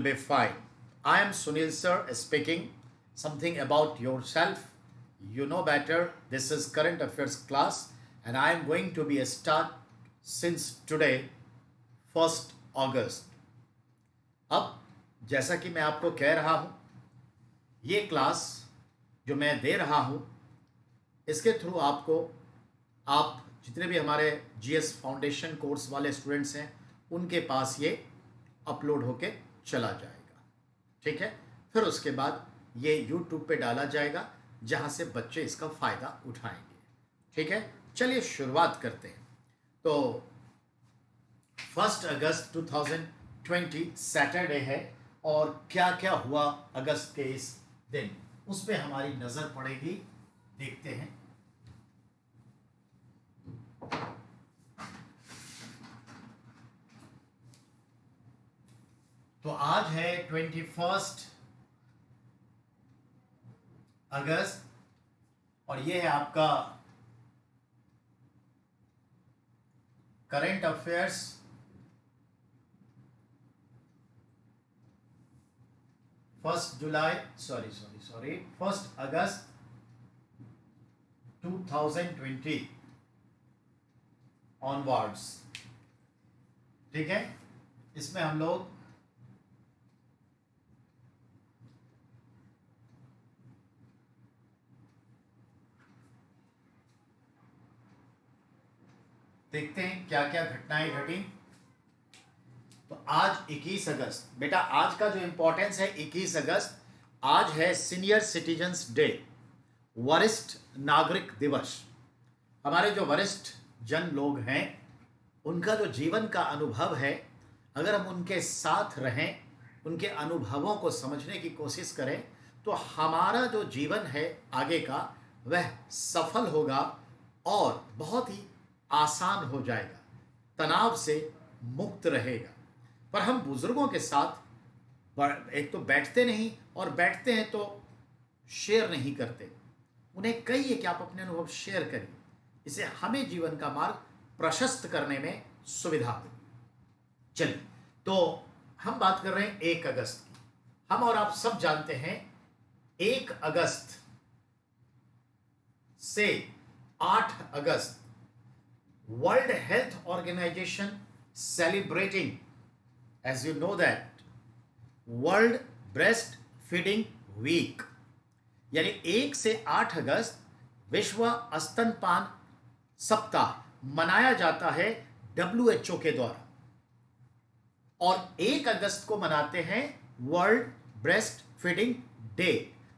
Be fine. I am Sunil sir speaking. Something about yourself. You know better. This is current affairs class and I am going to be a start since today 1st August. अब जैसा कि मैं आपको कह रहा हूँ ये class जो मैं दे रहा हूँ इसके थ्रू आपको आप जितने भी हमारे जीएस फाउंडेशन कोर्स वाले स्टूडेंट्स हैं उनके पास ये अपलोड होके चला जाएगा। ठीक है, फिर उसके बाद ये यूट्यूब पे डाला जाएगा जहाँ से बच्चे इसका फ़ायदा उठाएंगे। ठीक है, चलिए शुरुआत करते हैं। तो 1 अगस्त 2020 सैटरडे है और क्या क्या हुआ अगस्त के इस दिन उस पर हमारी नज़र पड़ेगी। देखते हैं। तो आज है 21 अगस्त और ये है आपका करंट अफेयर्स 1 अगस्त 2020 ऑनवर्ड्स। ठीक है, इसमें हम लोग देखते हैं क्या क्या घटनाएं घटी। तो आज 21 अगस्त, बेटा आज का जो इंपॉर्टेंस है 21 अगस्त, आज है सीनियर सिटीजन्स डे, वरिष्ठ नागरिक दिवस। हमारे जो वरिष्ठ जन लोग हैं उनका जो जीवन का अनुभव है, अगर हम उनके साथ रहें, उनके अनुभवों को समझने की कोशिश करें तो हमारा जो जीवन है आगे का वह सफल होगा और बहुत ही आसान हो जाएगा, तनाव से मुक्त रहेगा। पर हम बुजुर्गों के साथ एक तो बैठते नहीं और बैठते हैं तो शेयर नहीं करते। उन्हें कहिए कि आप अपने अनुभव शेयर करिए, इसे हमें जीवन का मार्ग प्रशस्त करने में सुविधा होगी। चलिए, तो हम बात कर रहे हैं 1 अगस्त की। हम और आप सब जानते हैं 1 अगस्त से 8 अगस्त World Health Organization celebrating, as you know that, World Breast Feeding Week, यानी 1 से 8 अगस्त विश्व स्तनपान सप्ताह मनाया जाता है WHO के द्वारा और 1 अगस्त को मनाते हैं वर्ल्ड ब्रेस्ट फीडिंग डे।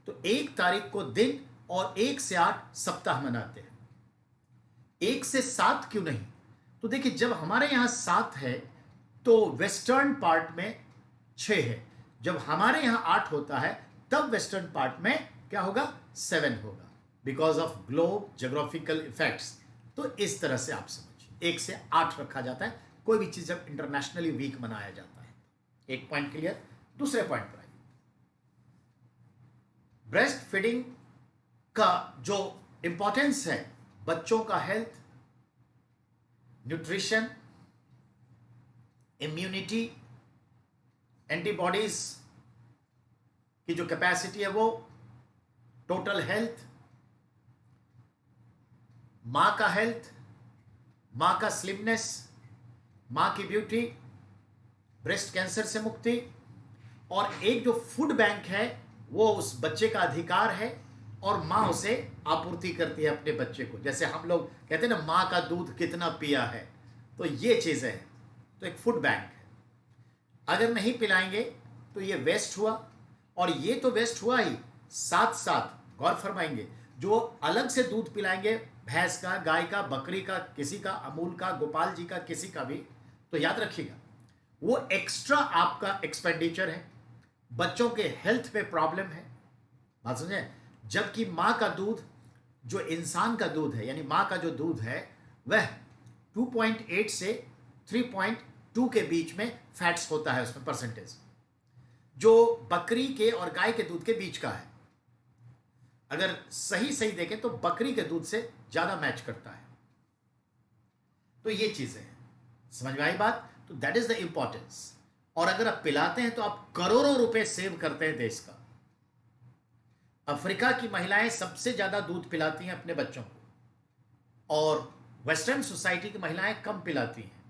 तो 1 तारीख को दिन और 1 से 8 सप्ताह मनाते हैं। 1 से 7 क्यों नहीं? तो देखिए, जब हमारे यहाँ 7 है तो वेस्टर्न पार्ट में 6 है, जब हमारे यहाँ 8 होता है तब वेस्टर्न पार्ट में क्या होगा? 7 होगा, because of globe geographical effects. तो इस तरह से आप समझिए 1 से 8 रखा जाता है कोई भी चीज जब इंटरनेशनली वीक मनाया जाता है। एक पॉइंट क्लियर। दूसरे पॉइंट पर आइए, ब्रेस्ट फीडिंग का जो इंपॉर्टेंस है, बच्चों का हेल्थ, न्यूट्रिशन, इम्यूनिटी, एंटीबॉडीज की जो कैपेसिटी है वो, टोटल हेल्थ, मां का हेल्थ, मां का स्लिमनेस, मां की ब्यूटी, ब्रेस्ट कैंसर से मुक्ति, और एक जो फूड बैंक है वो उस बच्चे का अधिकार है और माँ उसे आपूर्ति करती है अपने बच्चे को। जैसे हम लोग कहते हैं ना, माँ का दूध कितना पिया है, तो ये चीज़ें हैं। तो एक फूड बैंक है, अगर नहीं पिलाएंगे तो ये वेस्ट हुआ, और ये तो वेस्ट हुआ ही, साथ साथ गौर फरमाएंगे जो अलग से दूध पिलाएंगे, भैंस का, गाय का, बकरी का, किसी का, अमूल का, गोपाल जी का, किसी का भी, तो याद रखिएगा वो एक्स्ट्रा आपका एक्सपेंडिचर है। बच्चों के हेल्थ पे प्रॉब्लम है, बात समझे। जबकि माँ का दूध, जो इंसान का दूध है, यानी माँ का जो दूध है वह 2.8 से 3.2 के बीच में फैट्स होता है, उसमें परसेंटेज, जो बकरी के और गाय के दूध के बीच का है। अगर सही सही देखें तो बकरी के दूध से ज्यादा मैच करता है। तो ये चीजें हैं, समझ में आई बात? तो दैट इज द इंपॉर्टेंस। और अगर आप पिलाते हैं तो आप करोड़ों रुपए सेव करते हैं देश का। अफ्रीका की महिलाएं सबसे ज्यादा दूध पिलाती हैं अपने बच्चों को, और वेस्टर्न सोसाइटी की महिलाएं कम पिलाती हैं।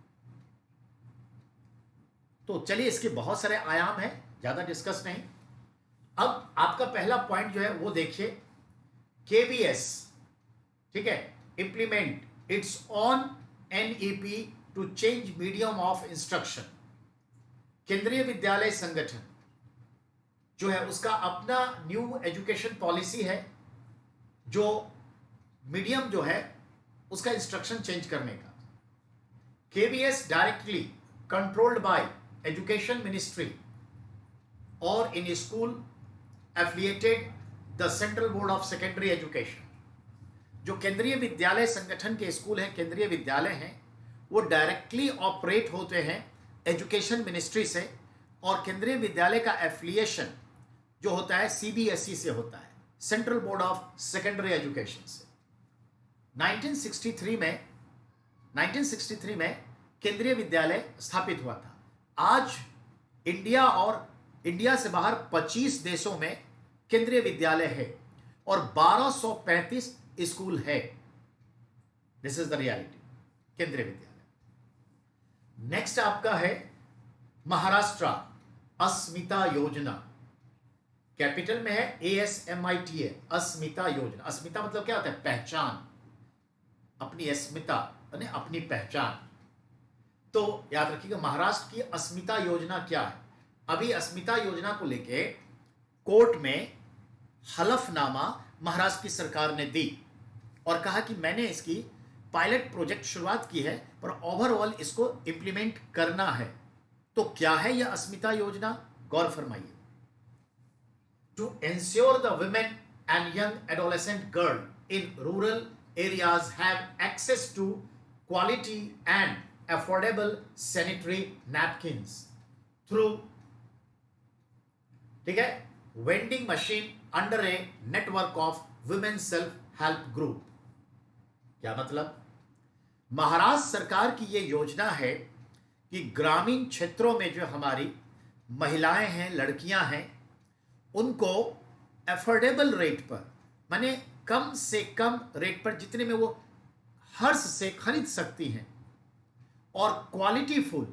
तो चलिए, इसके बहुत सारे आयाम हैं, ज्यादा डिस्कस नहीं। अब आपका पहला पॉइंट जो है वो देखिए, केबीएस, ठीक है, implement its on NEP to change medium of instruction. Kendriya Vidyalaya संगठन जो है उसका अपना न्यू एजुकेशन पॉलिसी है, जो मीडियम जो है उसका इंस्ट्रक्शन चेंज करने का। KBS directly controlled by education ministry और इन school affiliated the central board of secondary education. जो केंद्रीय विद्यालय संगठन के स्कूल हैं, केंद्रीय विद्यालय हैं, वो डायरेक्टली ऑपरेट होते हैं एजुकेशन मिनिस्ट्री से, और केंद्रीय विद्यालय का एफिलिएशन जो होता है सीबीएसई से होता है, central board of secondary education से। 1963 में केंद्रीय विद्यालय स्थापित हुआ था। आज इंडिया और इंडिया से बाहर 25 देशों में केंद्रीय विद्यालय है और 1235 स्कूल है। दिस इज द रियलिटी, केंद्रीय विद्यालय। नेक्स्ट आपका है महाराष्ट्र अस्मिता योजना। कैपिटल में है ASMITA, अस्मिता योजना। अस्मिता मतलब क्या होता है? पहचान, अपनी अस्मिता यानी अपनी पहचान। तो याद रखिएगा, महाराष्ट्र की अस्मिता योजना क्या है। अभी अस्मिता योजना को लेके कोर्ट में हलफनामा महाराष्ट्र की सरकार ने दी और कहा कि मैंने इसकी पायलट प्रोजेक्ट शुरुआत की है, पर ओवरऑल इसको इंप्लीमेंट करना है। तो क्या है यह अस्मिता योजना? गौर फरमाइए। To ensure the women and young adolescent girl in rural areas have access to quality and affordable sanitary napkins through, ठीक है, vending machine under a network of women self help group। क्या मतलब? महाराष्ट्र सरकार की यह योजना है कि ग्रामीण क्षेत्रों में जो हमारी महिलाएं हैं, लड़कियां हैं, उनको अफोर्डेबल रेट पर, माने कम से कम रेट पर, जितने में वो हर्ष से खरीद सकती हैं, और quality full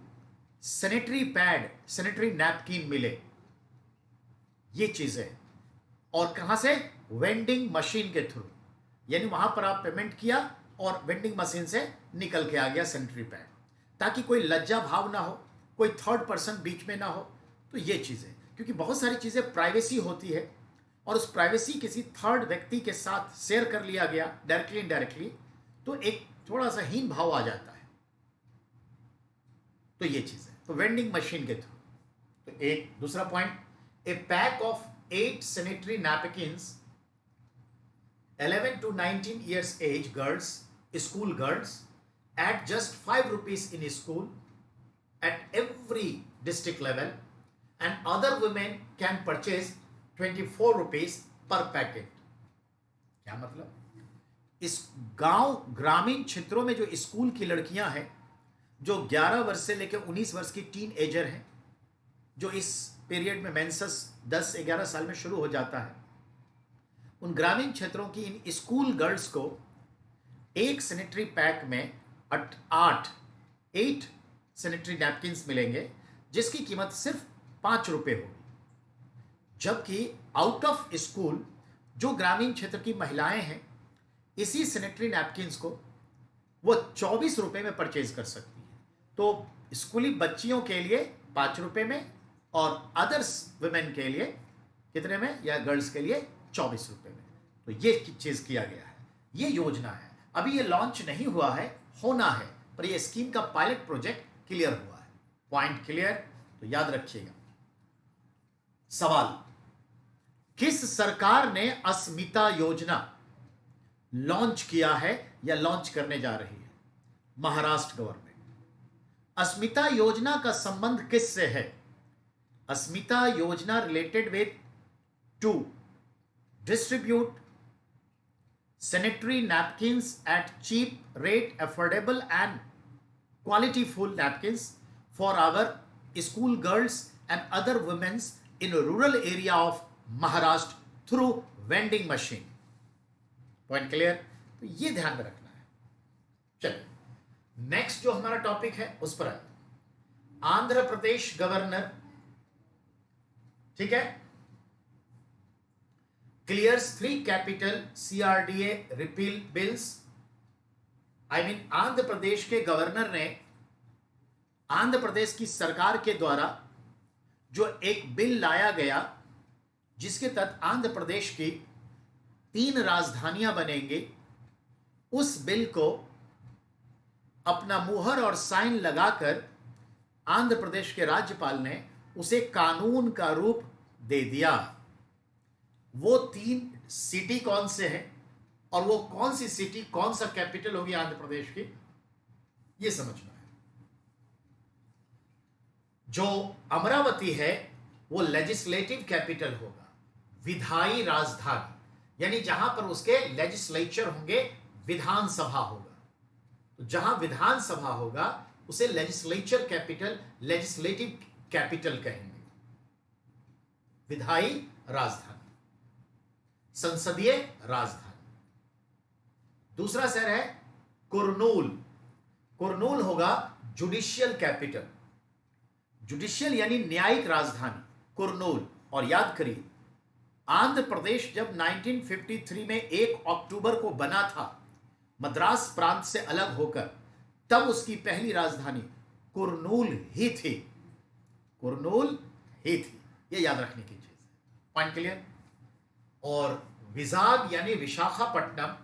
sanitary pad, sanitary napkin मिले। ये चीजें, और कहां से? वेंडिंग मशीन के थ्रू, यानी वहां पर आप पेमेंट किया और वेंडिंग मशीन से निकल के आ गया सैनिटरी पैड, ताकि कोई लज्जा भाव ना हो, कोई थर्ड पर्सन बीच में ना हो। तो ये चीजें, क्योंकि बहुत सारी चीजें प्राइवेसी होती है और उस प्राइवेसी किसी थर्ड व्यक्ति के साथ शेयर कर लिया गया डायरेक्टली इनडायरेक्टली, तो एक थोड़ा सा हीन भाव आ जाता है। तो ये चीज है, तो वेंडिंग मशीन के थ्रू। तो एक दूसरा point, A pack of 8 sanitary napkins 11 to 19 years age girls, school girls, at just 5 rupees in school at every district level, and other women can purchase 24 rupees per packet. क्या मतलब? इस गांव, ग्रामीण क्षेत्रों में जो स्कूल की लड़कियां हैं, जो 11 वर्ष से लेकर 19 वर्ष की टीन एजर हैं, जो इस पीरियड में मेंसेस 10-11 साल में शुरू हो जाता है, उन ग्रामीण क्षेत्रों की इन स्कूल गर्ल्स को एक सैनिटरी पैक में 8 सैनिटरी नैपकिन्स मिलेंगे, जिसकी कीमत सिर्फ 5 रुपए होगी। जबकि आउट ऑफ स्कूल जो ग्रामीण क्षेत्र की महिलाएं हैं, इसी सैनिटरी नैपकिन्स को वो 24 रुपए में परचेज कर सकती हैं। तो स्कूली बच्चियों के लिए 5 रुपए में, और अदर्स वुमेन के लिए कितने में, या गर्ल्स के लिए 24 रुपए में। तो ये चीज किया गया है, ये योजना है। अभी ये लॉन्च नहीं हुआ है, होना है, पर ये स्कीम का पायलट प्रोजेक्ट क्लियर हुआ है। Point clear? तो याद रखिएगा। सवाल, किस सरकार ने अस्मिता योजना लॉन्च किया है या लॉन्च करने जा रही है? महाराष्ट्र गवर्नमेंट। अस्मिता योजना का संबंध किससे है? Asmita Yojana related with to distribute sanitary napkins at cheap rate, affordable and quality full napkins for our school girls and other women in rural area of Maharashtra through vending machine. Point clear? तो ये ध्यान में रखना है. चलिए next जो हमारा topic है उस पर आए. आंध्र प्रदेश गवर्नर, ठीक है, clears 3 capital CRDA repeal bills. I mean Andhra Pradesh के गवर्नर ने आंध्र प्रदेश की सरकार के द्वारा जो एक बिल लाया गया जिसके तहत आंध्र प्रदेश की 3 राजधानियां बनेंगी, उस बिल को अपना मुहर और साइन लगाकर आंध्र प्रदेश के राज्यपाल ने उसे कानून का रूप दे दिया. वो 3 सिटी कौन से हैं और वो कौन सी सिटी कौन सा कैपिटल होगी आंध्र प्रदेश की, ये समझना है. जो अमरावती है वो लेजिस्लेटिव कैपिटल होगा, विधायी राजधानी, यानी जहां पर उसके लेजिस्लेचर होंगे, विधानसभा होगा. तो जहां विधानसभा होगा उसे लेजिस्लेचर कैपिटल, लेजिस्लेटिव कैपिटल कहेंगे. विधायी राजधानी, संसदीय राजधानी. दूसरा शहर है कुर्नूल. कुर्नूल होगा जुडिशियल कैपिटल. जुडिशियल यानी न्यायिक राजधानी कुर्नूल. और याद करिए आंध्र प्रदेश जब 1953 में 1 अक्टूबर को बना था मद्रास प्रांत से अलग होकर, तब उसकी पहली राजधानी कुर्नूल ही थी. कुर्नूल ही थी, ये याद रखने की चीज है. Point clear? और विजाग यानी विशाखापट्टनम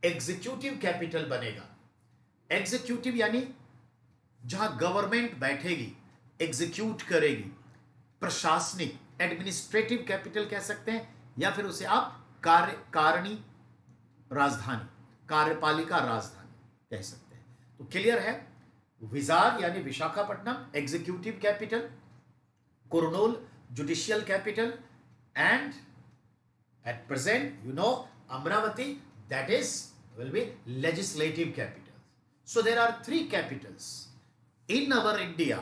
एग्जीक्यूटिव कैपिटल बनेगा. एग्जीक्यूटिव यानी जहां गवर्नमेंट बैठेगी, एग्जीक्यूट करेगी, प्रशासनिक एडमिनिस्ट्रेटिव कैपिटल कह सकते हैं, या फिर उसे आप कार्यकारिणी राजधानी, कार्यपालिका राजधानी कह सकते हैं. तो क्लियर है, विजाग यानी Visakhapatnam executive capital, Kurnool judicial capital, and at present you know Amravati, that is will be legislative capital. So there are 3 capitals in our India.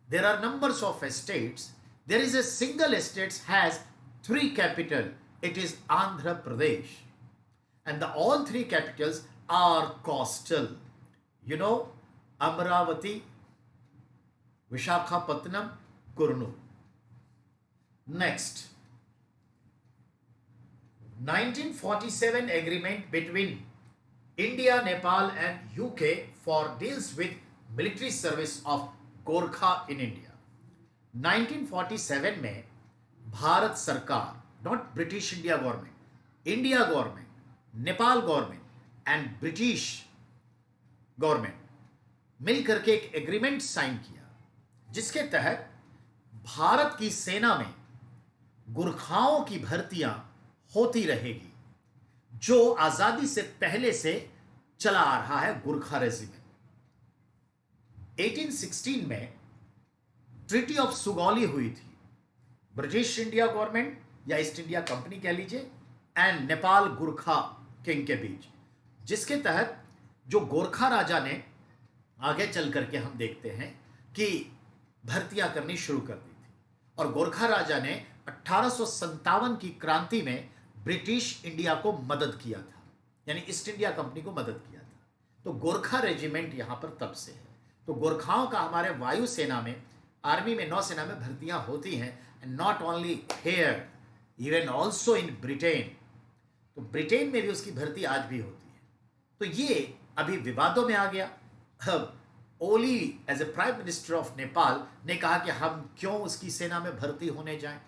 There are numbers of states. There is a single state has 3 capital. It is Andhra Pradesh, and all 3 capitals are coastal. You know, Amravati, Vishakhapatnam, Kurnool. Next, 1947 agreement between India, Nepal and UK for deals with military service of Gorkha in India. 1947 में भारत सरकार, not British India government, India government, Nepal government and British government मिलकर के एक agreement sign किया जिसके तहत भारत की सेना में गुरखाओं की भर्तियां होती रहेगी, जो आजादी से पहले से चला आ रहा है गुरखा रेजिमेंट. 1816 में ट्रीटी ऑफ सुगौली हुई थी. ब्रिटिश इंडिया गवर्नमेंट या ईस्ट इंडिया कंपनी कह लीजिए एंड नेपाल गुरखा किंग के बीच, जिसके तहत जो गोरखा राजा ने आगे चल करके हम देखते हैं कि भर्तियां करनी शुरू कर दी थी. और गोरखा राजा ने 1857 की क्रांति में ब्रिटिश इंडिया को मदद किया था, यानी ईस्ट इंडिया कंपनी को मदद किया था. तो गोरखा रेजिमेंट यहां पर तब से है. तो गोरखाओं का हमारे वायुसेना में, आर्मी में, नौसेना में भर्तियां होती हैं. And not only here, even also in Britain. तो ब्रिटेन में भी उसकी भर्ती आज भी होती है. तो ये अभी विवादों में आ गया. Oli as a prime minister of Nepal ने कहा कि हम क्यों उसकी सेना में भर्ती होने जाएं.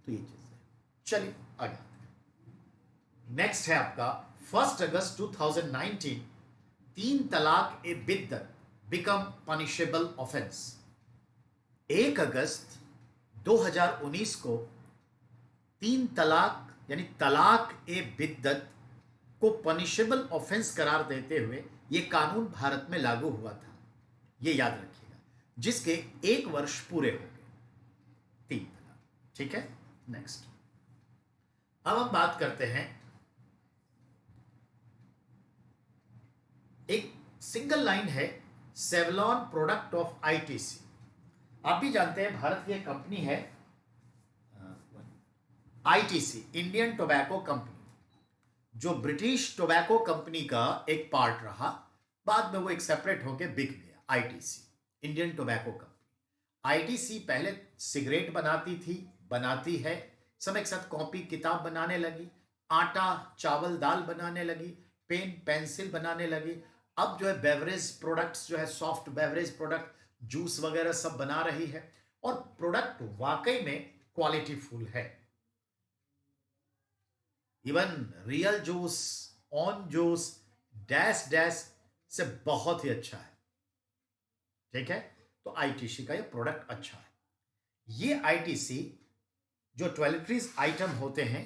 तो ये चीज है. चलिए आगे. नेक्स्ट है आपका 1 अगस्त 2019, 3 तलाक ए बिद्दत बिकम पनिशेबल ऑफेंस. 1 अगस्त 2019 को 3 तलाक यानी तलाक ए बिद्दत को पनिशेबल ऑफेंस करार देते हुए यह कानून भारत में लागू हुआ था. यह याद रखिएगा, जिसके 1 वर्ष पूरे हो गए. 3 तलाक. ठीक है. नेक्स्ट, अब हम बात करते हैं एक सिंगल लाइन है सेवलॉन प्रोडक्ट ऑफ आईटीसी. आप भी जानते हैं भारत की एक कंपनी है आईटीसी, इंडियन टोबैको कंपनी, जो ब्रिटिश टोबैको कंपनी का एक पार्ट रहा, बाद में वो एक सेपरेट होकर बिक गया। ITC, Indian tobacco company. ITC पहले सिगरेट बनाती थी, बनाती है, समय के साथ कॉपी किताब बनाने लगी, आटा चावल दाल बनाने लगी, पेन पेंसिल बनाने लगी। अब जो है बेवरेज प्रोडक्ट्स, जो है सॉफ्ट बेवरेज प्रोडक्ट, जूस वगैरह सब बना रही है, और प्रोडक्ट वाकई में क्वालिटी फुल है। Even real juice, on juice, dash dash से बहुत ही अच्छा है। ठीक है, तो आईटीसी का ये प्रोडक्ट अच्छा है। ये आईटीसी जो टॉयलेटरीज आइटम होते हैं,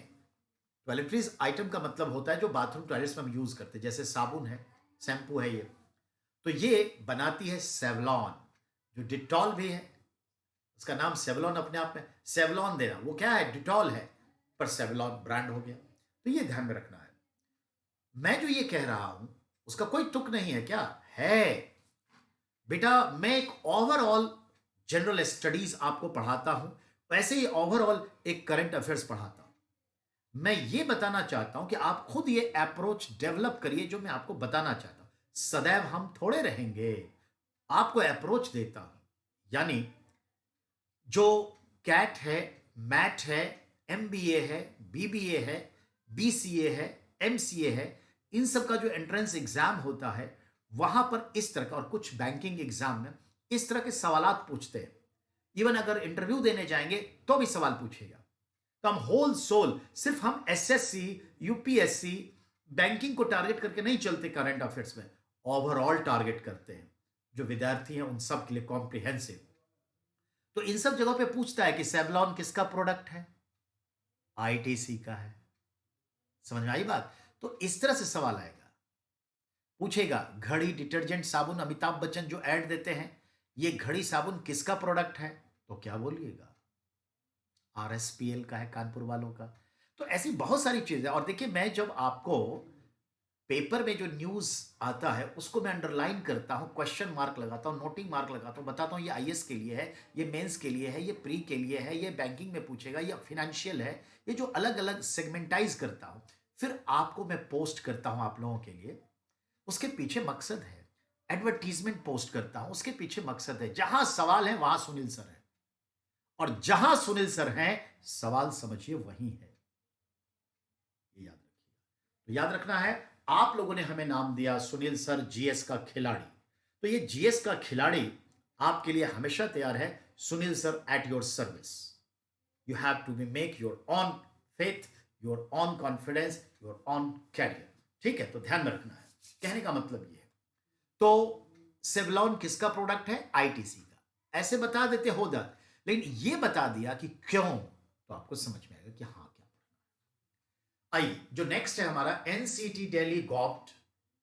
टॉयलेटरीज आइटम का मतलब होता है जो बाथरूम टॉयलेट्स में हम यूज करते हैं, जैसे साबुन है, शैम्पू है, ये तो ये बनाती है सेवलॉन, जो डिटॉल भी है, उसका नाम सेवलॉन अपने आप में, सेवलॉन देना वो क्या है, डिटॉल है, पर सेवलॉन ब्रांड हो गया। तो ये ध्यान में रखना है। मैं जो ये कह रहा हूं उसका कोई तुक नहीं है, क्या है बेटा, मैं एक ओवरऑल जनरल स्टडीज आपको पढ़ाता हूं, वैसे ही ओवरऑल एक करंट अफेयर्स पढ़ाता हूं। मैं ये बताना चाहता हूं कि आप खुद ये अप्रोच डेवलप करिए जो मैं आपको बताना चाहता हूं। सदैव हम थोड़े रहेंगे, आपको अप्रोच देता हूं। यानी जो कैट है, मैट है, एमबीए है, बीबीए है, बीसीए है, एमसीए है, इन सब का जो एंट्रेंस एग्जाम होता है, वहां पर इस तरह का, और कुछ बैंकिंग एग्जाम में इस तरह के सवालात पूछते हैं। इवन अगर इंटरव्यू देने जाएंगे तो भी सवाल पूछेगा। तो हम होल सोल, सिर्फ हम एसएससी, यूपीएससी, बैंकिंग को टारगेट करके नहीं चलते करंट अफेयर्स में, ओवरऑल टारगेट करते हैं। जो विद्यार्थी हैं उन सब के लिए कॉम्प्रिहेंसिव। तो इन सब जगहों पे पूछता है कि सेवलॉन किसका प्रोडक्ट है, आईटीसी का है। समझ में आई बात? तो इस तरह से सवाल आएगा, पूछेगा घड़ी डिटर्जेंट साबुन, अमिताभ बच्चन जो ऐड देते हैं, ये घड़ी साबुन किसका प्रोडक्ट है, तो क्या बोलिएगा, आरएसपीएल का है, कानपुर वालों का। तो ऐसी बहुत सारी चीजें। और देखिए, मैं जब आपको पेपर में जो न्यूज आता है उसको मैं अंडरलाइन करता हूं, क्वेश्चन मार्क लगाता हूं, नोटिंग मार्क लगाता हूं, बताता हूं ये आईएएस के लिए है, ये मेंस के लिए है, ये प्री के लिए है, ये बैंकिंग में पूछेगा, ये फाइनेंशियल है, ये जो अलग अलग सेगमेंटाइज करता हूं, फिर आपको मैं पोस्ट करता हूं आप लोगों के लिए। उसके पीछे मकसद है, एडवर्टीजमेंट पोस्ट करता हूं, उसके पीछे मकसद है, जहां सवाल है वहां सुनील सर है, और जहां सुनील सर हैं सवाल समझिए वही है। ये याद रखिए। तो याद रखना है, आप लोगों ने हमें नाम दिया सुनील सर जीएस का खिलाड़ी, तो ये जीएस का खिलाड़ी आपके लिए हमेशा तैयार है। Sunil sir at your service. You have to be make your on faith, your on confidence, your on career. ठीक है, तो ध्यान में रखना है। कहने का मतलब ये है। तो सेवलॉन किसका प्रोडक्ट है, आईटीसी का। ऐसे बता देते हो दा, लेकिन ये बता दिया कि क्यों, तो आपको समझ में आएगा कि हाँ क्या। आइए, जो नेक्स्ट है हमारा, एनसीटी दिल्ली गॉप्ट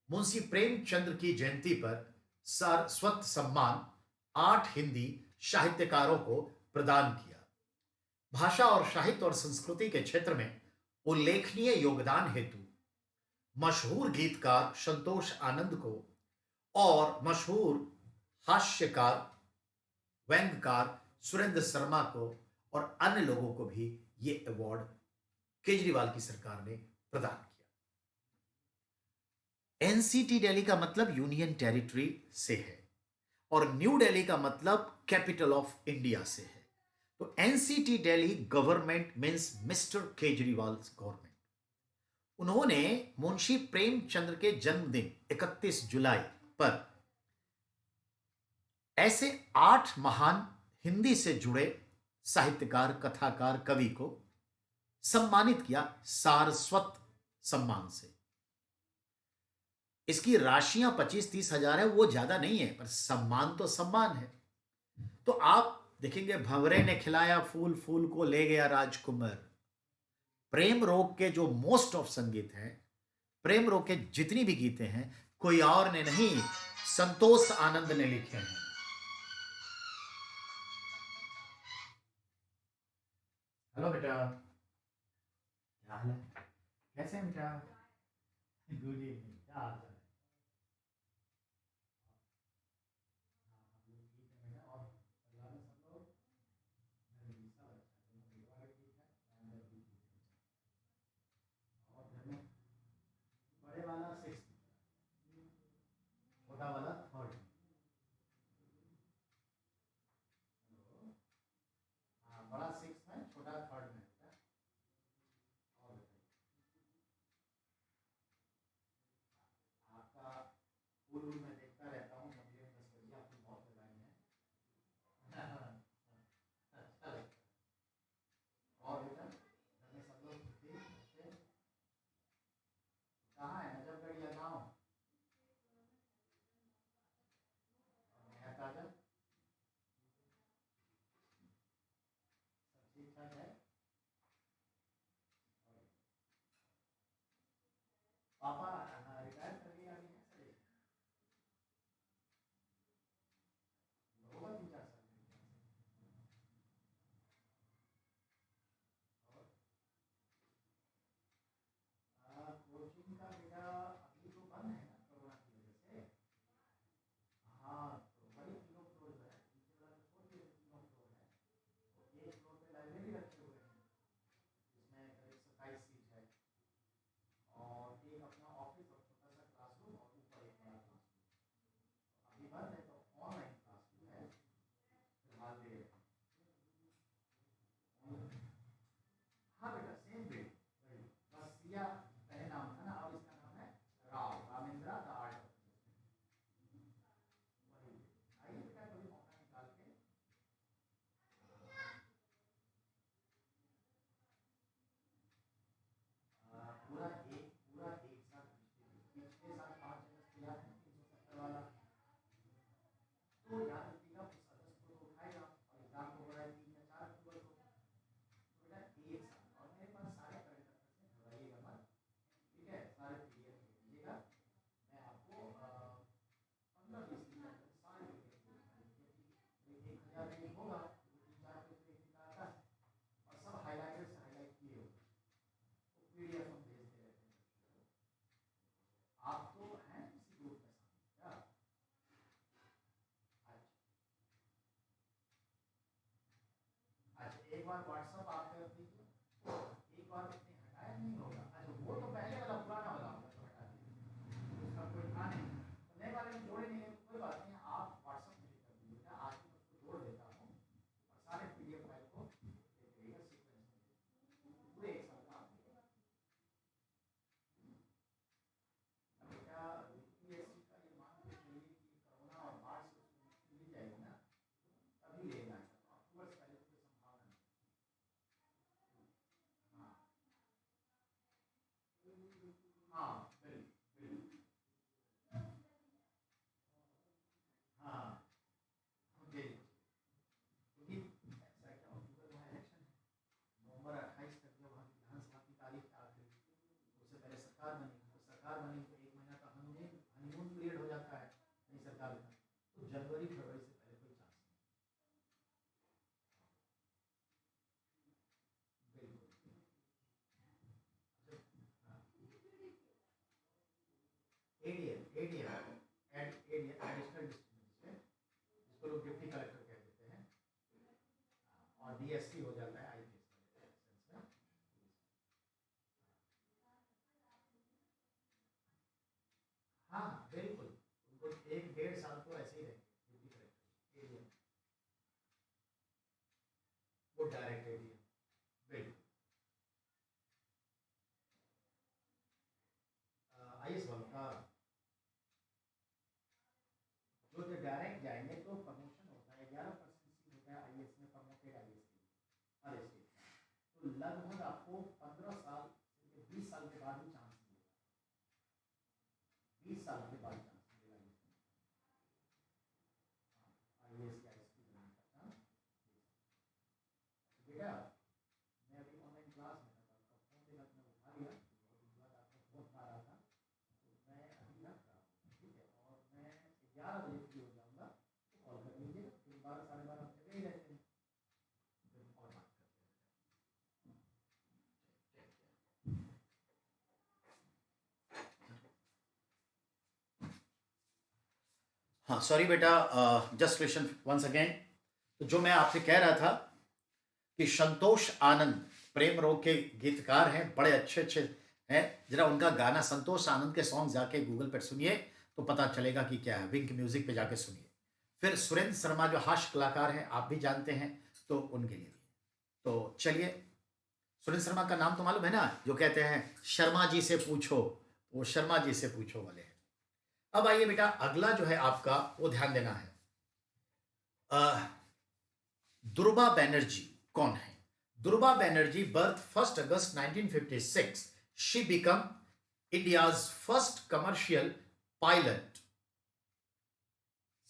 मुंशी प्रेमचंद्र की जयंती पर सारस्वत सम्मान 8 हिंदी साहित्यकारों को प्रदान किया। भाषा और साहित्य और संस्कृति के क्षेत्र में उल्लेखनीय योगदान हेतु मशहूर गीतकार संतोष आनंद को और मशहूर हास्यकार व्यंग्यकार सुरेंद्र शर्मा को और अन्य लोगों को भी ये अवार्ड केजरीवाल की सरकार ने प्रदान किया। एनसीटी दिल्ली का मतलब यूनियन टेरिटरी से है, और न्यू दिल्ली का मतलब कैपिटल ऑफ इंडिया से है। तो NCT Delhi government means mister Kejriwal government. उन्होंने मुंशी प्रेमचंद्र के जन्मदिन 31 जुलाई पर ऐसे 8 महान हिंदी से जुड़े साहित्यकार, कथाकार, कवि को सम्मानित किया सारस्वत सम्मान से। इसकी राशियां 25-30 हजार है, वो ज्यादा नहीं है, पर सम्मान तो सम्मान है। तो आप देखेंगे, भंवरे ने खिलाया फूल, फूल को ले गया राजकुमार। प्रेम रोग के जो मोस्ट ऑफ संगीत हैं, प्रेम रोग के जितनी भी गीते हैं, कोई और ने नहीं, संतोष आनंद ने लिखे हैं। हेलो बेटा, क्या हाल है, कैसे हैं बेटा, गुड इवनिंग, क्या हाल है? हाँ, हम लोग ठीक है बेटा, और परिवार में सब लोग फूल वूल मैं देखता रहता हूँ, मंदिर में 10 बजे आपने बहुत लगाई है। अच्छा लगता है। और बेटा घर में सब लोग ठीक अच्छे? कहाँ है नजफगढ़ या गाँव? और नया काजल सब ठीक ठाक है? और पापा रिटायर कर लिए अभी हैं सर? होगा 3-4 साल में। और कोचिंग का बेटा अभी तो बंद है ना कोरोना की वजह से। हाँ तो वही 3 फ्लोर जो है नीचे वाला तो छोड़ दिए, 3 फ्लोर है। तो एक फ्लोर पे लाइब्रेरी रखे हुए हैं जिसमें करीब 27 सीट है, और एक अपना ऑफिस और छोटा सा क्लासरूम, और ऊपर एक बड़ा क्लासरूम। अभी बंद है तो ऑनलाइन क्लास जो है फिलहाल दे रहे हैं। हाँ बेटा सेम ग्रेड वही, बस सिया पहले नाम था ना, अब इसका नाम है राव, रामेंद्रा द आर्ट ऑफ वही। आइए बेटा कभी मौका निकाल के। पूरा एक साल पिछले साल 5 अगस्त को याद है 370 वाला, तो याद रखिएगा उस अगस्त को तो उठाएगा, और एग्जाम को हो रहा है 3 या 4 अक्टूबर को। तो बेटा एक साल, और मेरे पास सारे करंट अफेयर्स हैं, घबराइएगा मत, ठीक है? सारे पीडीएफ ले लीजिएगा, मैं आपको 15-20 दिन के अंदर सारे पीडीएफ दे दूंगा, क्योंकि 1000 पेज होगा तो 3-4 पेज तो एक दिन का आता है, और सब हाईलाइटर से हाईलाइट किए होगा, तो पीडीएफ हम भेजते रहते हैं बच्चों को। आप तो हैं किसी ग्रुप में शामिल क्या? अच्छा अच्छा, एक बार व्हाट्सअप आप कर दीजिए, एक बार इतने हटाया नहीं होगा। अच्छा वो तो पहले वाला पुराना वाला होगा तो हटा दीजिए, उसका कोई था नहीं, तो नए वाले में जोड़े नहीं है तो कोई बात नहीं, आप व्हाट्सअप मुझे कर दीजिएगा, आज मैं उसको जोड़ देता हूँ, और सारे पीडीएफ फाइल को देख लीजिएगा सीक्वेंस में, पूरे एक साल का आप देखेगा। अब बेटा यूपीएससी का ये मान के चलिए कि कोरोना और बाढ़ से उसको मुक्ति मिल जाएगी ना, तभी लेना है, तो अक्टूबर से पहले तो कोई संभावना नहीं। हाँ हाँ बिल्कुल बिल्कुल। हाँ बिल्कुल, क्योंकि ऐसा है कि अक्टूबर में इलेक्शन है, नवंबर 28 तक जब वहाँ विधानसभा की तारीख आ गई, उससे पहले सरकार बनेगी, तो सरकार बनेगी तो 1 महीना का हनीमून हनीमून पीरियड हो जाता है नई सरकार का, तो जनवरी फरवरी से पहले कोई चांस नहीं। बिल्कुल। अच्छा हाँ, ADM ADM ADM additional district magistrate, जिसको लोग डिप्टी कलेक्टर कह देते हैं, और डीएसपी हो जाता है आईपीएस वाले सेंस में। हाँ हाँ बिल्कुल, उनको 1-1.5 साल तो ऐसे ही रहेंगे डिप्टी कलेक्टर एडीएम, वो डायरेक्ट एडीएम। बिल्कुल। आईएएस वालों का जो जो डायरेक्ट जाएंगे तो प्रमोशन होता है, 11% सीट होता है आईएएस में, प्रमोटेड आईएएस के लिए हर स्टेट में, तो लगभग आपको 15 साल से 20 साल के बाद ही चांस मिलेगा, 20 साल के बाद चांस मिलेगा आईएएस के आईएसपी बनने का चांस। बेटा मैं अभी ऑनलाइन क्लास में था, आपका फ़ोन देखा तो मैं उठा लिया, बहुत दिन बाद आपका फ़ोन आ रहा था, तो मैं अभी रख रहा हूँ, ठीक है? और मैं 11 बजे फ्री हो जाऊँगा, तो कॉल कर लीजिएगा, फिर 12-12:30 हम जगह ही रहते हैं, फिर और बात करते हैं। Take care. हाँ सॉरी बेटा, जस्ट क्वेश्चन वंस अगेन। तो जो मैं आपसे कह रहा था कि संतोष आनंद प्रेम रोग के गीतकार हैं, बड़े अच्छे अच्छे हैं, जरा उनका गाना संतोष आनंद के सॉन्ग जाके गूगल पर सुनिए तो पता चलेगा कि क्या है, विंक म्यूजिक पे जाके सुनिए। फिर सुरेंद्र शर्मा जो हास्य कलाकार हैं, आप भी जानते हैं, तो उनके लिए भी। तो चलिए, सुरेंद्र शर्मा का नाम तो मालूम है ना, जो कहते हैं शर्मा जी से पूछो, वो शर्मा जी से पूछो वाले हैं। अब आइए बेटा, अगला जो है आपका वो ध्यान देना है। दुर्गा बैनर्जी कौन है? Durga Banerjee birth 1 August 1956। She become India's first commercial pilot.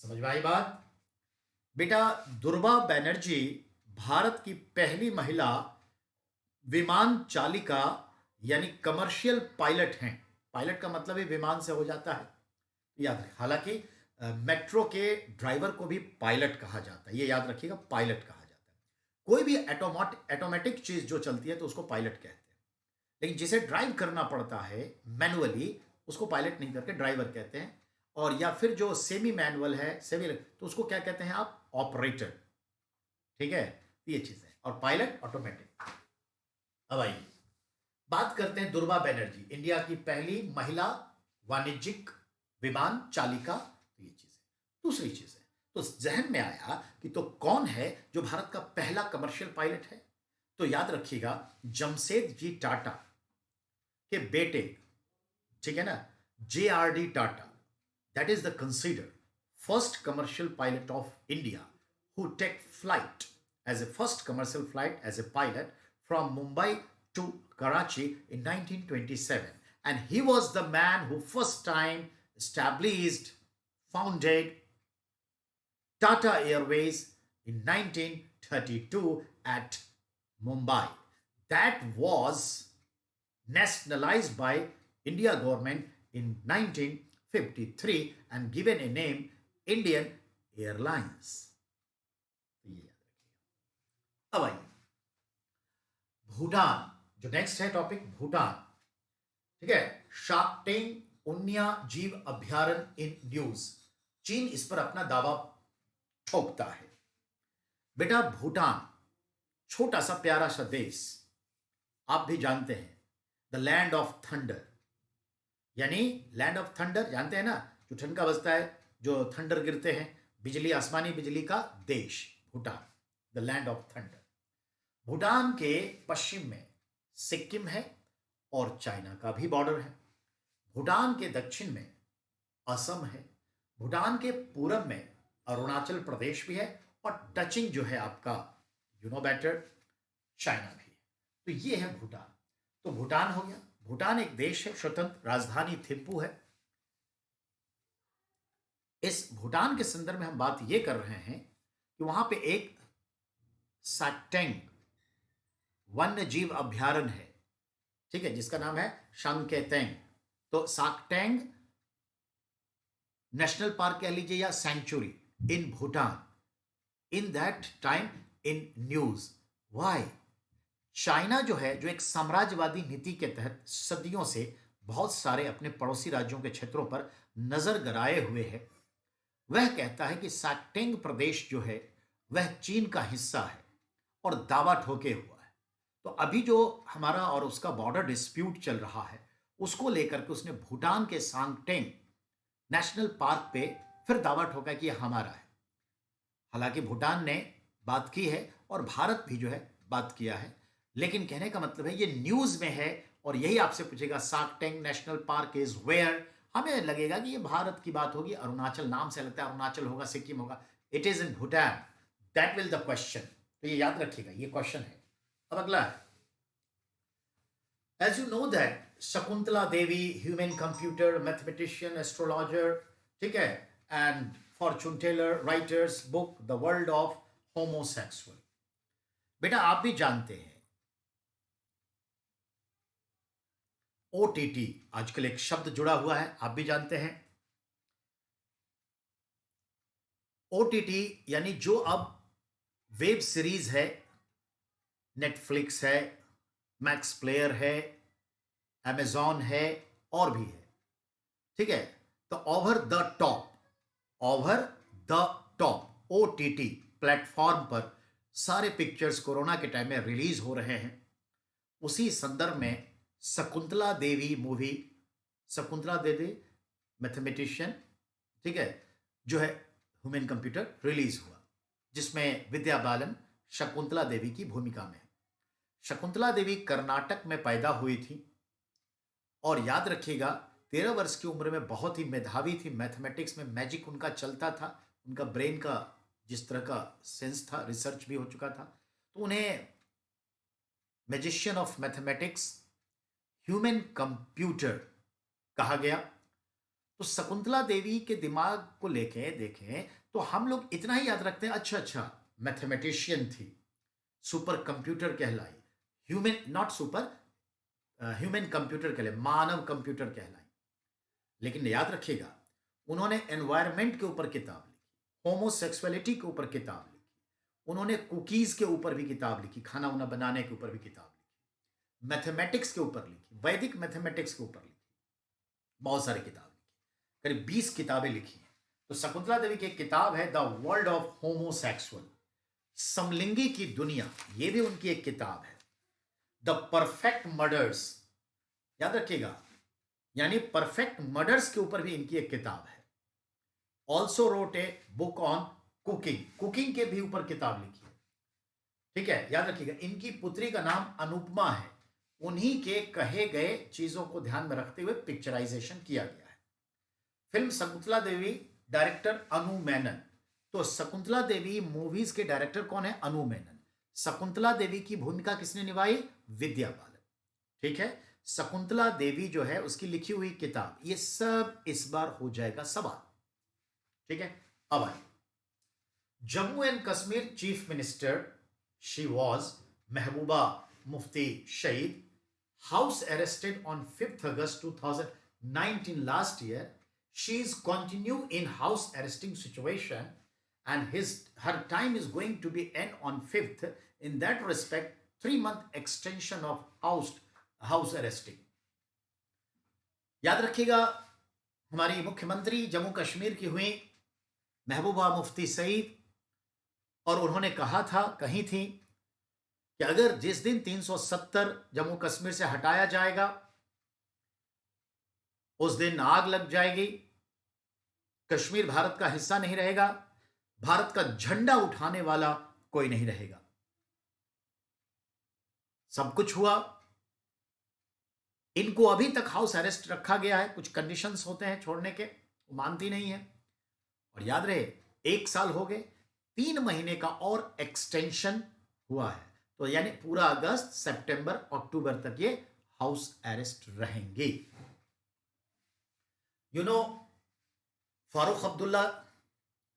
समझ में आई बात? बेटा, दुर्गा बैनर्जी भारत की पहली महिला विमान चालिका यानी कमर्शियल पायलट हैं। पायलट का मतलब ही विमान से हो जाता है, याद रखें। हालांकि मेट्रो के ड्राइवर को भी पायलट कहा जाता है, ये याद रखिएगा, पायलट कहा जाता है। कोई भी ऑटोमेटिक चीज जो चलती है तो उसको पायलट कहते हैं, लेकिन जिसे ड्राइव करना पड़ता है मैनुअली, उसको पायलट नहीं करके ड्राइवर कहते हैं। और या फिर जो सेमी मैनुअल है, सेमी, तो उसको क्या कहते हैं आप? ऑपरेटर। ठीक है, ये चीज है। और पायलट ऑटोमेटिक। अब आइए बात करते हैं दुर्गा बैनर्जी, इंडिया की पहली महिला वाणिज्यिक विमान चालिका। तो ये चीज है। दूसरी चीज है, तो जहन में आया कि तो कौन है जो भारत का पहला कमर्शियल पायलट है? तो याद रखिएगा, जमशेदजी टाटा के बेटे, ठीक है ना, JRD Tata, that is the consider first commercial pilot of India who take flight as a first commercial flight as a pilot from Mumbai to Karachi in 1927, and he was the man who first time established, founded Tata Airways in 1932 at Mumbai. That was nationalized by India government in 1953 and given a name Indian Airlines. अब आइए भूटान, जो next है topic, Bhutan. ठीक है, shark tank उन्या जीव अभ्यारण्य in news. चीन इस पर अपना दावा ठोकता है। बेटा, भूटान छोटा सा प्यारा सा देश, आप भी जानते हैं, द लैंड ऑफ थंडर, यानी लैंड ऑफ थंडर जानते हैं ना, जो ठनका बजता है, जो थंडर गिरते हैं, बिजली, आसमानी बिजली का देश Bhutan, the land of thunder. Bhutan के पश्चिम में सिक्किम है और चाइना का भी बॉर्डर है। भूटान के दक्षिण में असम है। भूटान के पूरब में अरुणाचल प्रदेश भी है, और टचिंग जो है आपका, यू नो बेटर, चाइना भी है। तो ये है भूटान। तो भूटान हो गया। भूटान एक देश है, स्वतंत्र, राजधानी थिम्पू है। इस भूटान के संदर्भ में हम बात ये कर रहे हैं कि वहां पे एक साक्टेंग वन्य जीव अभ्यारण्य है, ठीक है, जिसका नाम है शांगकेतेंग। तो साक्टेंग नेशनल पार्क कह लीजिए या century in Bhutan, in that time in news. Why? China जो है, जो एक साम्राज्यवादी नीति के तहत सदियों से बहुत सारे अपने पड़ोसी राज्यों के क्षेत्रों पर नजर गड़ाए हुए है, वह कहता है कि साक्टेंग प्रदेश जो है वह चीन का हिस्सा है और दावा ठोके हुआ है। तो अभी जो हमारा और उसका बॉर्डर डिस्प्यूट चल रहा है, उसको लेकर के उसने भूटान के सांगटेंग नेशनल पार्क पे फिर दावा ठोका कि यह हमारा है। हालांकि भूटान ने बात की है और भारत भी जो है बात किया है, लेकिन कहने का मतलब है ये न्यूज में है। और यही आपसे पूछेगा साक्टेंग नेशनल पार्क इज वेयर, हमें लगेगा कि ये भारत की बात होगी, अरुणाचल नाम से लगता है, अरुणाचल होगा, सिक्किम होगा। It is in Bhutan, that will the question. तो ये याद रखिएगा, ये क्वेश्चन है। अब अगला है, as you know that Shakuntala Devi, human computer, mathematician, astrologer, ठीक है, and fortune teller, writers book the world of homosexual. बेटा, आप भी जानते हैं OTT, आजकल एक शब्द जुड़ा हुआ है, आप भी जानते हैं। OTT यानी जो अब वेब सीरीज है, नेटफ्लिक्स है, मैक्स प्लेयर है, अमेजॉन है, और भी है, ठीक है। तो over the top OTT platform पर सारे पिक्चर्स कोरोना के टाइम में रिलीज हो रहे हैं। उसी संदर्भ में शकुंतला देवी मूवी, शकुंतला देवी मैथमेटिशियन, ठीक है, जो है ह्यूमन कंप्यूटर, रिलीज हुआ, जिसमें विद्या बालन शकुंतला देवी की भूमिका में। शकुंतला देवी कर्नाटक में पैदा हुई थी, और याद रखिएगा 13 वर्ष की उम्र में बहुत ही मेधावी थी, मैथमेटिक्स में मैजिक उनका चलता था, उनका ब्रेन का जिस तरह का सेंस था, रिसर्च भी हो चुका था, तो उन्हें magician of mathematics, human computer कहा गया। तो शकुंतला देवी के दिमाग को लेके देखें तो हम लोग इतना ही याद रखते हैं, अच्छा अच्छा मैथमेटिशियन थी, सुपर कंप्यूटर कहलाई, human not super, human computer कहलाए, मानव कंप्यूटर कहलाई। लेकिन याद रखिएगा, उन्होंने एनवायरमेंट के ऊपर किताब लिखी, होमोसेक्सुअलिटी के ऊपर किताब लिखी, उन्होंने कुकीज के ऊपर भी किताब लिखी, खाना वाना बनाने के ऊपर भी किताब लिखी, मैथमेटिक्स के ऊपर लिखी, वैदिक मैथमेटिक्स के ऊपर लिखी, बहुत सारी किताब लिखी, करीब 20 किताबें लिखी हैं। तो शकुंतला देवी की एक किताब है द वर्ल्ड ऑफ होमोसेक्सुअल, समलिंगी की दुनिया, ये भी उनकी एक किताब है। द परफेक्ट मर्डर्स, याद रखिएगा, यानी परफेक्ट मर्डर्स के ऊपर भी इनकी एक किताब है। Also wrote a book on cooking, cooking के भी ऊपर किताब लिखी है। ठीक है, याद रखिएगा, इनकी पुत्री का नाम अनुपमा है, उन्हीं के कहे गए चीजों को ध्यान में रखते हुए पिक्चराइजेशन किया गया है। फिल्म शकुंतला देवी, डायरेक्टर अनु मेनन। तो शकुंतला देवी मूवीज के डायरेक्टर कौन है? अनु मेनन। शकुंतला देवी की भूमिका किसने निभाई? विद्या बालन। ठीक है, शकुंतला देवी जो है उसकी लिखी हुई किताब, ये सब इस बार हो जाएगा सवाल। ठीक है, अब आइए, Jammu and Kashmir chief minister she was Mehbooba Mufti शहीद, house arrested on 5th August 2019 last year. She is continue in house arresting situation and her time is going to be end on 5th. In that respect, 3-month extension of house arresting. याद रखिएगा, हमारी मुख्यमंत्री जम्मू कश्मीर की हुई महबूबा मुफ्ती सईद, और उन्होंने कहा था, कही थी कि अगर जिस दिन 370 जम्मू कश्मीर से हटाया जाएगा उस दिन आग लग जाएगी, कश्मीर भारत का हिस्सा नहीं रहेगा, भारत का झंडा उठाने वाला कोई नहीं रहेगा। सब कुछ हुआ, इनको अभी तक हाउस अरेस्ट रखा गया है, कुछ कंडीशंस होते हैं छोड़ने के, वो मानती नहीं है। और याद रहे, 1 साल हो गए, 3 महीने का और एक्सटेंशन हुआ है, तो यानी पूरा अगस्त, सितंबर, अक्टूबर तक ये हाउस अरेस्ट रहेंगे। यू नो, फारूक अब्दुल्ला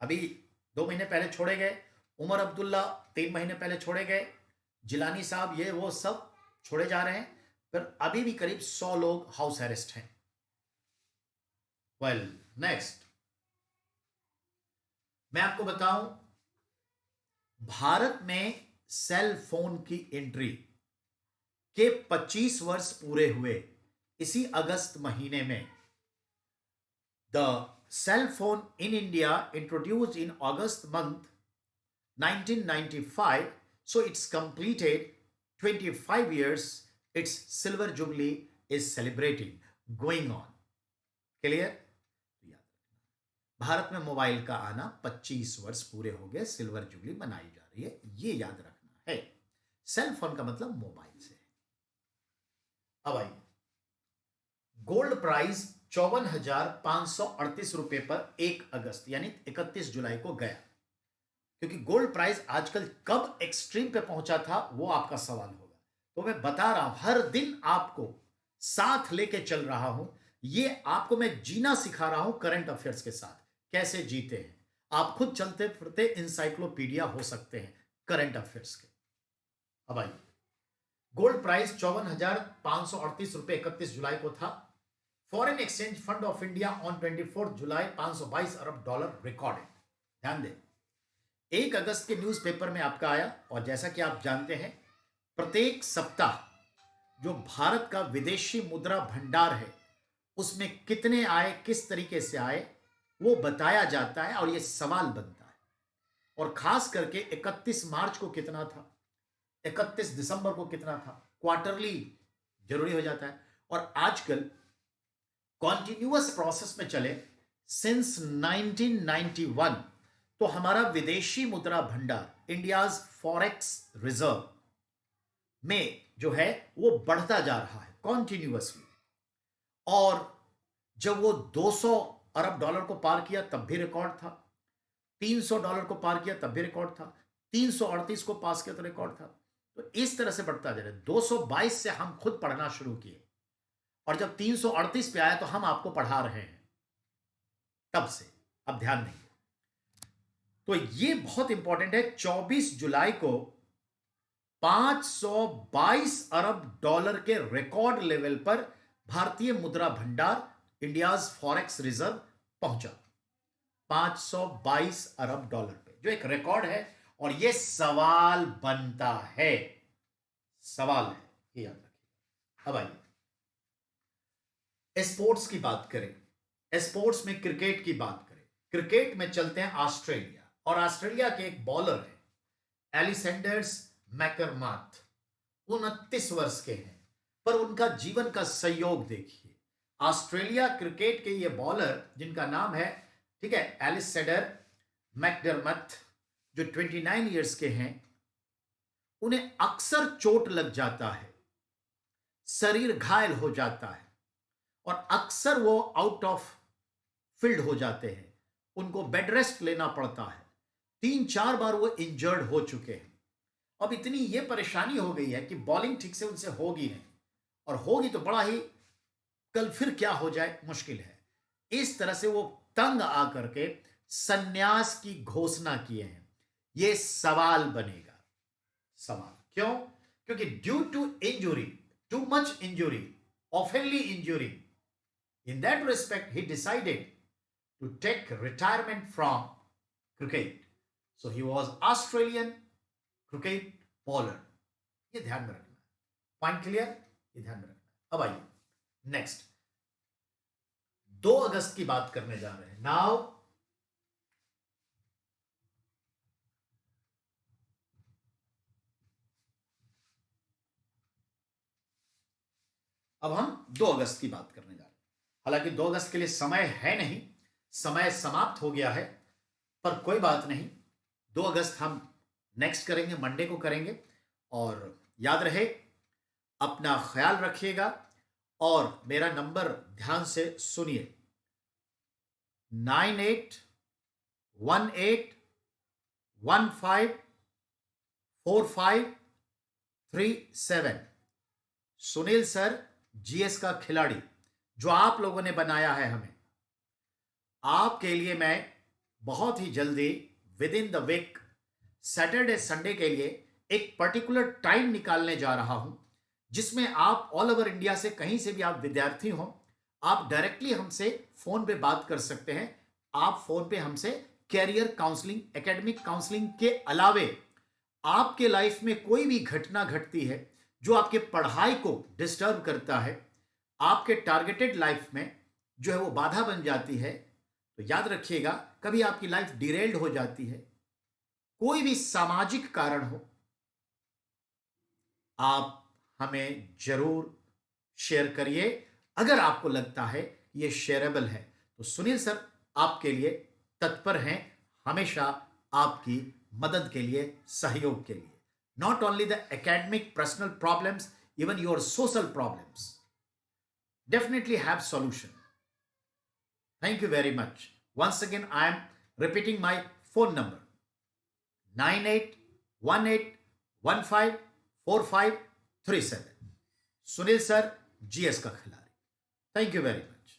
अभी 2 महीने पहले छोड़े गए, उमर अब्दुल्ला 3 महीने पहले छोड़े गए, जिलानी साहब ये वो सब छोड़े जा रहे हैं, पर अभी भी करीब 100 लोग हाउस अरेस्ट हैं। वेल, नेक्स्ट मैं आपको बताऊं, भारत में सेल फोन की एंट्री के 25 वर्ष पूरे हुए इसी अगस्त महीने में। The cell phone in India introduced in August month 1995, so it's completed 25 years, its silver jubilee is celebrating going on. Clear? Bharat में मोबाइल का आना 25 वर्ष पूरे हो गए, सिल्वर जुबली मनाई जा रही है, ये याद रखना है। सेल फोन का मतलब मोबाइल से। अब आइए, गोल्ड प्राइस 54,538 रुपए पर 1 अगस्त यानी 31 जुलाई को गया। क्योंकि गोल्ड प्राइस आजकल कब एक्सट्रीम पे पहुंचा था वो आपका सवाल होगा, तो मैं बता रहा हूं, हर दिन आपको साथ लेके चल रहा हूं, ये आपको मैं जीना सिखा रहा हूं करंट अफेयर्स के साथ, कैसे जीते हैं आप। खुद चलते फिरते इंसाइक्लोपीडिया हो सकते हैं करंट अफेयर्स के। अब आइए, गोल्ड प्राइस 54,538 रुपए 31 जुलाई को था। Foreign exchange fund of India on 24 July 522 Arab dollar recorded. ध्यान दें, 1 अगस्त के न्यूज़पेपर में आपका आया, और जैसा कि आप जानते हैं, प्रत्येक सप्ताह जो भारत का विदेशी मुद्रा भंडार है उसमें कितने आए, किस तरीके से आए, वो बताया जाता है और ये सवाल बनता है। और खास करके 31 मार्च को कितना था, 31 दिसंबर को कितना था, क्वार्टरली जरूरी हो जाता है। और आजकल कॉन्टिन्यूअस प्रोसेस में चले सिंस 1991, तो हमारा विदेशी मुद्रा भंडार, इंडियाज फॉरेक्स रिजर्व में जो है वो बढ़ता जा रहा है कॉन्टिन्यूअसली। और जब वो 200 अरब डॉलर को पार किया तब भी रिकॉर्ड था, $300 को पार किया तब भी रिकॉर्ड था, 338 को पास किया तो रिकॉर्ड था। तो इस तरह से बढ़ता जा रहा है। 222 से हम खुद पढ़ना शुरू किए और जब 338 पे आया तो हम आपको पढ़ा रहे हैं तब से। अब ध्यान देंगे तो ये बहुत इंपॉर्टेंट है। 24 जुलाई को 522 अरब डॉलर के रिकॉर्ड लेवल पर भारतीय मुद्रा भंडार इंडियाज फॉरेक्स रिजर्व पहुंचा, 522 अरब डॉलर पे, जो एक रिकॉर्ड है। और यह सवाल बनता है, सवाल है, ये याद रखिए। अब आइए स्पोर्ट्स की बात करें, स्पोर्ट्स में क्रिकेट की बात करें। क्रिकेट में चलते हैं ऑस्ट्रेलिया, और ऑस्ट्रेलिया के एक बॉलर है एलिसेंडर्स मैकरमाथ, 29 वर्ष के हैं, पर उनका जीवन का संयोग देखिए। ऑस्ट्रेलिया क्रिकेट के ये बॉलर जिनका नाम है, ठीक है, एलिसेंडर मैकडरमथ, जो 29 इयर्स के हैं, उन्हें अक्सर चोट लग जाता है, शरीर घायल हो जाता है और अक्सर वो आउट ऑफ फील्ड हो जाते हैं, उनको बेड रेस्ट लेना पड़ता है। 3-4 बार वो इंजर्ड हो चुके हैं। अब इतनी ये परेशानी हो गई है कि बॉलिंग ठीक से उनसे होगी नहीं, और होगी तो बड़ा ही, कल फिर क्या हो जाए मुश्किल है। इस तरह से वो तंग आकर के संन्यास की घोषणा किए हैं। ये सवाल बनेगा, सवाल क्यों? क्योंकि due to injury, too much injury, oftenly injury, in that respect he decided to take retirement from cricket. So he was Australian cricket bowler. ये ध्यान में रखना है। Point clear? ये ध्यान में रखना है। अब आइए नेक्स्ट, 2 अगस्त की बात करने जा रहे हैं। नाउ अब हम 2 अगस्त की बात करने जा रहे हैं। हालांकि 2 अगस्त के लिए समय है नहीं, समय समाप्त हो गया है, पर कोई बात नहीं। 2 अगस्त हम नेक्स्ट करेंगे, मंडे को करेंगे। और याद रहे, अपना ख्याल रखिएगा और मेरा नंबर ध्यान से सुनिए, 9818154537। सुनील सर, जीएस का खिलाड़ी, जो आप लोगों ने बनाया है हमें, आपके लिए मैं बहुत ही जल्दी within the week Saturday Sunday के लिए एक पर्टिकुलर टाइम निकालने जा रहा हूं, जिसमें आप ऑल ओवर इंडिया से कहीं से भी आप विद्यार्थी हो, आप डायरेक्टली हमसे फोन पे बात कर सकते हैं। आप फोन पे हमसे कैरियर काउंसलिंग, एकेडमिक काउंसलिंग के अलावे आपके लाइफ में कोई भी घटना घटती है जो आपके पढ़ाई को डिस्टर्ब करता है, आपके टारगेटेड लाइफ में जो है वो बाधा बन जाती है, तो याद रखिएगा, कभी आपकी लाइफ डिरेल्ड हो जाती है, कोई भी सामाजिक कारण हो, आप हमें जरूर शेयर करिए। अगर आपको लगता है ये शेयरेबल है तो सुनील सर आपके लिए तत्पर हैं, हमेशा आपकी मदद के लिए, सहयोग के लिए। Not only the academic personal problems, even your social problems definitely have solution. Thank you very much. Once again, I am repeating my phone number, 9818154537। Sunil sir, GS का खिलाड़ी। Thank you very much.